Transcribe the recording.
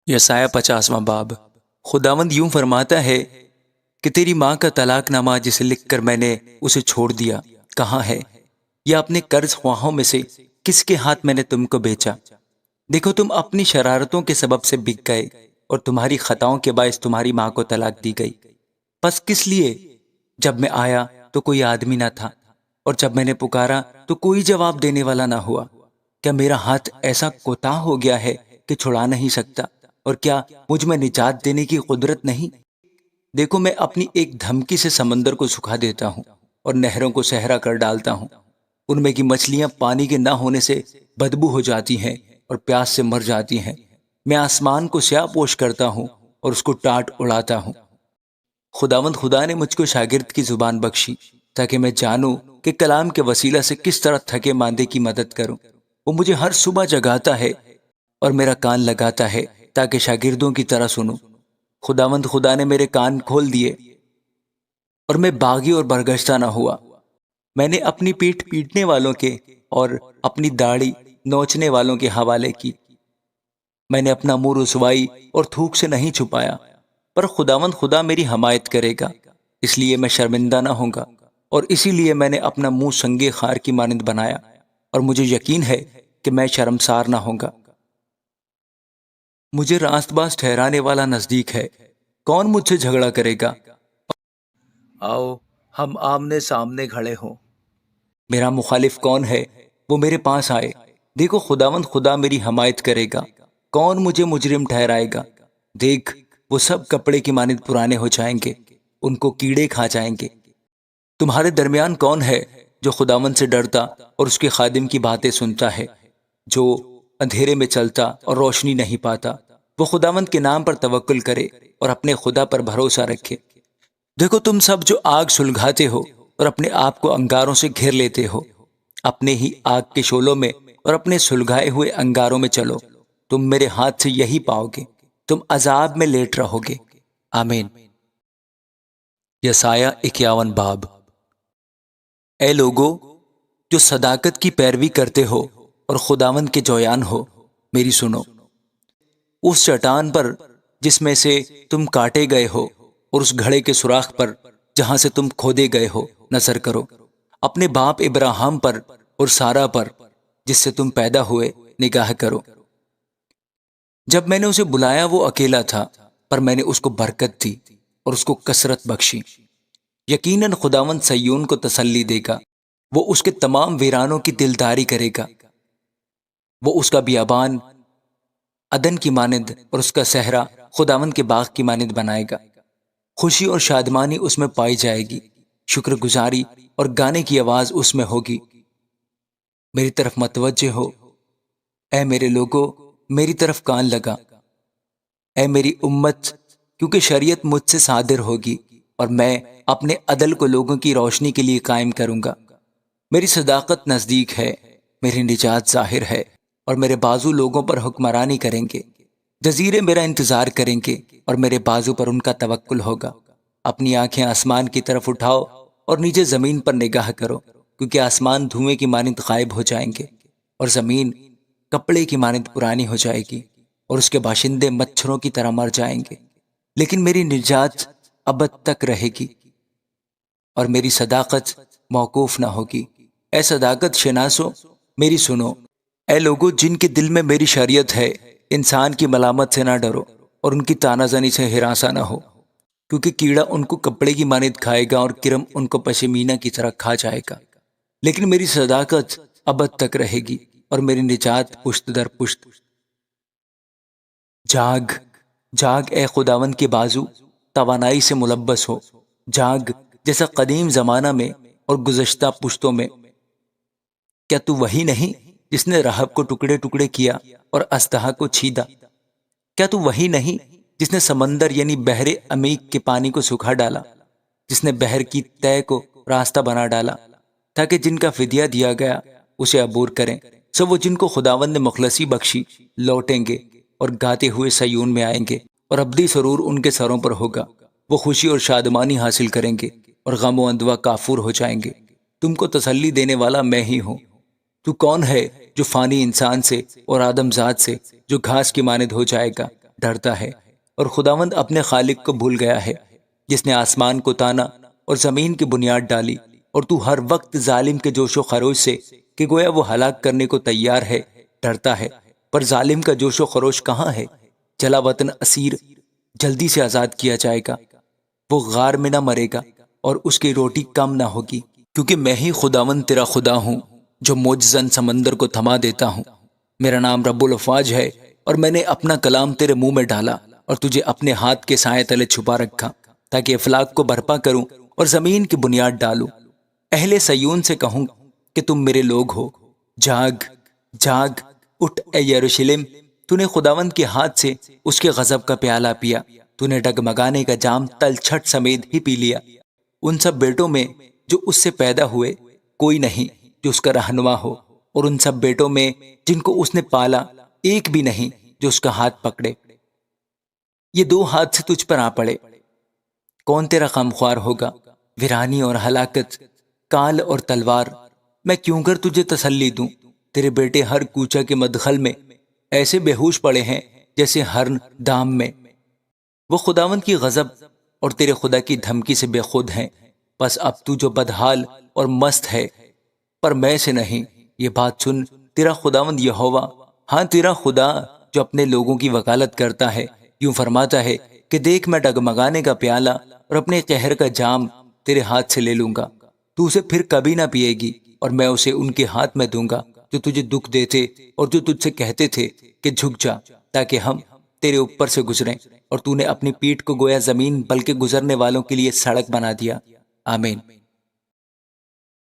یسایہ 50واں باب۔ خداوند یوں فرماتا ہے کہ تیری ماں کا طلاق نامہ جسے لکھ کر میں نے اسے چھوڑ دیا کہاں ہے؟ یا اپنے قرض خواہوں میں سے کس کے ہاتھ میں نے تم کو بیچا؟ دیکھو تم اپنی شرارتوں کے سبب سے بک گئے اور تمہاری خطاؤں کے باعث تمہاری ماں کو طلاق دی گئی۔ پس کس لیے؟ جب میں آیا تو کوئی آدمی نہ تھا، اور جب میں نے پکارا تو کوئی جواب دینے والا نہ ہوا۔ کیا میرا ہاتھ ایسا کوتاہ ہو گیا ہے کہ چھڑا نہیں سکتا؟ اور کیا مجھ میں نجات دینے کی قدرت نہیں؟ دیکھو میں اپنی ایک دھمکی سے سمندر کو سکھا دیتا ہوں اور نہروں کو صحرا کر ڈالتا ہوں۔ ان میں کی مچھلیاں پانی کے نہ ہونے سے بدبو ہو جاتی ہیں اور پیاس سے مر جاتی ہیں۔ میں آسمان کو سیاہ پوش کرتا ہوں اور اس کو ٹاٹ اڑاتا ہوں۔ خداوند خدا نے مجھ کو شاگرد کی زبان بخشی تاکہ میں جانوں کہ کلام کے وسیلہ سے کس طرح تھکے ماندے کی مدد کروں۔ وہ مجھے ہر صبح جگاتا ہے اور میرا کان لگاتا ہے تاکہ شاگردوں کی طرح سنوں۔ خداوند خدا نے میرے کان کھول دیے اور میں باغی اور برگشتہ نہ ہوا۔ میں نے اپنی پیٹھ پیٹنے والوں کے اور اپنی داڑھی نوچنے والوں کے حوالے کی۔ میں نے اپنا منہ رسوائی اور تھوک سے نہیں چھپایا، پر خداوند خدا میری حمایت کرے گا، اس لیے میں شرمندہ نہ ہوں گا، اور اسی لیے میں نے اپنا منہ سنگے خار کی مانند بنایا، اور مجھے یقین ہے کہ میں شرمسار نہ ہوں گا۔ مجھے راست باز ٹھہرانے والا نزدیک ہے، کون مجھ سے جھگڑا کرے گا؟ آؤ ہم آمنے سامنے کھڑے ہوں۔ میرا مخالف کون ہے؟ وہ میرے پاس آئے۔ دیکھو خداوند خدا میری حمایت کرے گا، کون مجھے مجرم ٹھہرائے گا؟ دیکھ وہ سب کپڑے کی مانند پرانے ہو جائیں گے، ان کو کیڑے کھا جائیں گے۔ تمہارے درمیان کون ہے جو خداوند سے ڈرتا اور اس کے خادم کی باتیں سنتا ہے، جو اندھیرے میں چلتا اور روشنی نہیں پاتا؟ وہ خداوند کے نام پر توکل کرے اور اپنے خدا پر بھروسہ رکھے۔ دیکھو تم سب جو آگ سلگھاتے ہو اور اپنے آپ کو انگاروں سے گھیر لیتے ہو، اپنے ہی آگ کے شعلوں میں اور اپنے سلگھائے ہوئے انگاروں میں چلو، تم میرے ہاتھ سے یہی پاؤ گے، تم عذاب میں لیٹ رہو گے۔ آمین۔ یسایہ 51 باب۔ اے لوگو جو صداقت کی پیروی کرتے ہو اور خداوند کے جویان ہو، میری سنو۔ اس چٹان پر جس میں سے تم کاٹے گئے ہو اور اس گھڑے کے سوراخ پر جہاں سے تم کھودے گئے ہو نظر کرو۔ اپنے باپ ابراہیم پر اور سارا پر جس سے تم پیدا ہوئے نگاہ کرو۔ جب میں نے اسے بلایا وہ اکیلا تھا، پر میں نے اس کو برکت دی اور اس کو کثرت بخشی۔ یقیناً خداوند سیون کو تسلی دے گا، وہ اس کے تمام ویرانوں کی دلداری کرے گا۔ وہ اس کا بیابان عدن کی مانند اور اس کا صحرا خداوند کے باغ کی مانند بنائے گا۔ خوشی اور شادمانی اس میں پائی جائے گی، شکر گزاری اور گانے کی آواز اس میں ہوگی۔ میری طرف متوجہ ہو، اے میرے لوگو، میری طرف کان لگا، اے میری امت، کیونکہ شریعت مجھ سے صادر ہوگی اور میں اپنے عدل کو لوگوں کی روشنی کے لیے قائم کروں گا۔ میری صداقت نزدیک ہے، میری نجات ظاہر ہے، اور میرے بازو لوگوں پر حکمرانی کریں گے۔ جزیرے میرا انتظار کریں گے اور میرے بازو پر ان کا توکل ہوگا۔ اپنی آنکھیں آسمان کی طرف اٹھاؤ اور نیچے زمین پر نگاہ کرو، کیونکہ آسمان دھوئیں کی مانند غائب ہو جائیں گے اور زمین کپڑے کی مانند پرانی ہو جائے گی، اور اس کے باشندے مچھروں کی طرح مر جائیں گے۔ لیکن میری نجات ابد تک رہے گی اور میری صداقت موقوف نہ ہوگی۔ اے صداقت شناسو، میری سنو۔ اے لوگو جن کے دل میں میری شریعت ہے، انسان کی ملامت سے نہ ڈرو اور ان کی تانہ زنی سے ہراساں نہ ہو، کیونکہ کیڑا ان کو کپڑے کی مانند کھائے گا اور کرم ان کو پشمینہ کی طرح کھا جائے گا۔ لیکن میری صداقت ابد تک رہے گی اور میری نجات پشت در پشت۔ جاگ جاگ اے خداوند کے بازو، توانائی سے ملبس ہو، جاگ جیسا قدیم زمانہ میں اور گزشتہ پشتوں میں۔ کیا تو وہی نہیں جس نے رہب کو ٹکڑے ٹکڑے کیا اور اژدہا کو چھیدا؟ کیا تو وہی نہیں جس نے سمندر یعنی بحر عمیق کے پانی کو سکھا ڈالا، جس نے بحر کی تہ کو راستہ بنا ڈالا تاکہ جن کا فدیہ دیا گیا اسے عبور کریں؟ سو وہ جن کو خداوند نے مخلصی بخشی لوٹیں گے اور گاتے ہوئے سیون میں آئیں گے، اور ابدی سرور ان کے سروں پر ہوگا۔ وہ خوشی اور شادمانی حاصل کریں گے اور غم و اندوہ کافور ہو جائیں گے۔ تم کو تسلی دینے والا میں ہی ہوں۔ تو کون ہے جو فانی انسان سے اور آدم ذات سے جو گھاس کی مانند ہو جائے گا؟ ڈرتا ہے، اور خداوند اپنے خالق کو بھول گیا ہے جس نے آسمان کو تانا اور زمین کی بنیاد ڈالی، اور تو ہر وقت ظالم کے جوش و خروش سے کہ گویا وہ ہلاک کرنے کو تیار ہے ڈرتا ہے۔ پر ظالم کا جوش و خروش کہاں ہے؟ جلا وطن اسیر جلدی سے آزاد کیا جائے گا، وہ غار میں نہ مرے گا اور اس کی روٹی کم نہ ہوگی، کیونکہ میں ہی خداوند تیرا خدا ہوں جو معجزاً سمندر کو تھما دیتا ہوں۔ میرا نام رب الافواج ہے، اور میں نے اپنا کلام تیرے منہ میں ڈالا اور تجھے اپنے ہاتھ کے سائے تلے چھپا رکھا، تاکہ افلاک کو برپا کروں اور زمین کی بنیاد ڈالوں۔ اہل سیون سے کہوں کہ تم میرے لوگ ہو، جاگ جاگ اٹھ اے یروشلم، تو نے خداوند کے ہاتھ سے اس کے غضب کا پیالہ پیا، تو نے ڈگمگانے کا جام تل چھٹ سمیت ہی پی لیا۔ ان سب بیٹوں میں جو اس سے پیدا ہوئے کوئی نہیں جو اس کا رہنما ہو، اور ان سب بیٹوں میں جن کو اس نے پالا ایک بھی نہیں جو اس کا ہاتھ پکڑے۔ یہ دو ہاتھ سے تجھ پر آ پڑے، کون تیرا غمخوار ہوگا؟ ویرانی اور ہلاکت، کال اور تلوار، میں کیوں کر تجھے تسلی دوں؟ تیرے بیٹے ہر کوچہ کے مدخل میں ایسے بے ہوش پڑے ہیں جیسے ہرن دام میں۔ وہ خداوند کی غضب اور تیرے خدا کی دھمکی سے بے خود ہیں۔ بس اب تو جو بدحال اور مست ہے، پر میں سے نہیں، یہ بات سن، تیرا خداوند یہوہ، ہاں تیرا خدا جو اپنے لوگوں کی وکالت کرتا ہے، یوں فرماتا ہے کہ دیکھ میں ڈگمگانے کا پیالہ اور اپنے قہر کا جام تیرے ہاتھ سے لے لوں گا، تو اسے پھر کبھی نہ پیے گی، اور میں اسے ان کے ہاتھ میں دوں گا جو تجھے دکھ دیتے اور جو تجھ سے کہتے تھے کہ جھک جا تاکہ ہم تیرے اوپر سے گزریں، اور تو نے اپنی پیٹھ کو گویا زمین بلکہ گزرنے والوں کے لیے سڑک بنا دیا۔ آمین۔